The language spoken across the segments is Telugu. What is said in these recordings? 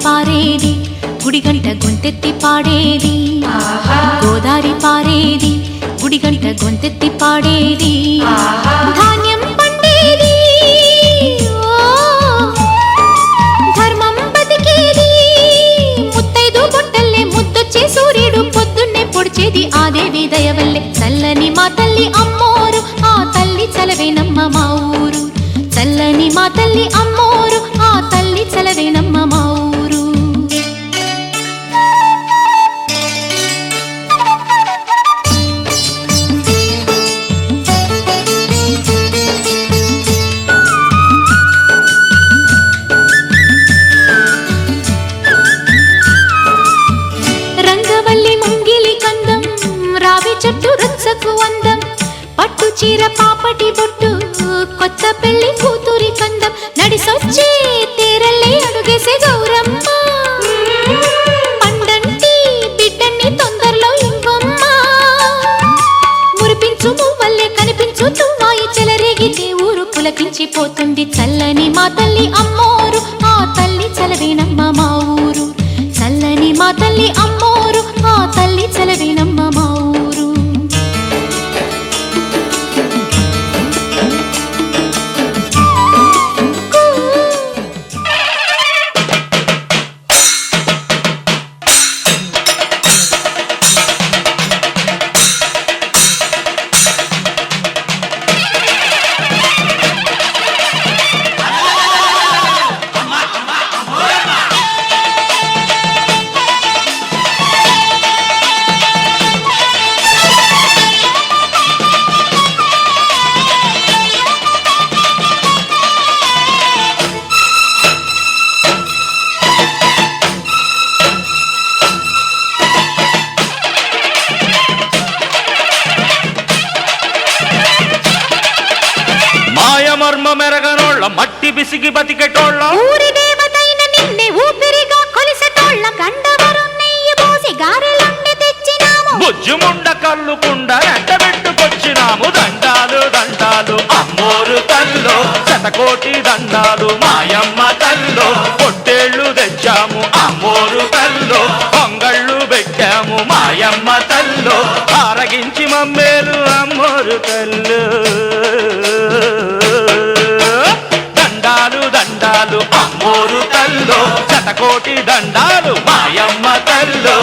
పారేది గుడిగంట గొంతెత్తి పాడేది గోదారి పారేది గుడిగంట గొంతెత్తి పాడేది ధాన్యం పండేది ధర్మం బతికేది ముత్తైదు బొట్టల్లే ముద్దొచ్చే సూర్యుడు పొద్దున్నే పొడిచేది ఆ దేవి దయవల్లే చల్లని మా తల్లి అమ్మోరు ఆ తల్లి చలవేనమ్మ మా ఊరు చల్లని మా తల్లి అమ్మోరు ఆ తల్లి చలవేనమ్మ మా ఊరు రంగవల్లి ముంగిలి కందం రావి చెట్టు రచ్చకు అందం పట్టు చీర పాపటి బొట్టు కొత్త పెళ్లి కూతురి కందం నడిసొచ్చే తేరల్లే అడుగేసే గౌరమ్మ పండంటి బిడ్డన్ని తొందరలో ఇవ్వమ్మ మురిపించు మువ్వల్లే కనిపించు తువ్వాయి చెలరేగితే ఊరు పులకించిపోతుంది చల్లని మా తల్లి అమ్మోరు ఆ తల్లి చలవేనమ్మ మా ఊరు చల్లని మా తల్లి అమ్మోరు ఆ తల్లి చలవేనమ్మ మా ఊరు మర్మ మెరగనోళ్ళ మట్టి బిసిగి బతికెటోళ్ళ ఊరి దేవతైన నిన్నే ఊపిరిగా కొలిసెటోళ్ళ గండవరు నెయ్యి పోసి గారెలుండి తెచ్చినాము బుజ్జుముండ కల్లుకుండ ఎండబెట్టుకొచ్చినాము దండాలు దండాలు అమ్మోరు తల్లో శతకోటి దండాలు మాయమ్మ తల్లో పొట్టేళ్లు తెచ్చాము అమ్మోరు తల్లో పొంగళ్ళు పెట్టాము మాయమ్మ తల్లో ఆరగించి మమ్మేలు అమ్మోరు తల్లు దండాలు దండాలు అమ్మోరు తల్లో శతకోటి దండాలు మాయమ్మ తల్లో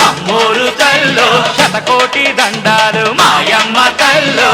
అమ్మోరు తల్లో శతకోటి దండాలు మాయమ్మ తల్లో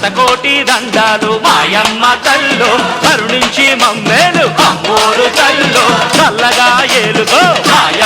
శతకోటి దండాలు మాయమ్మ తల్లో కరుణించి మమ్మేలు అమ్మోరు తల్లో చల్లగా ఏలుకో మాయ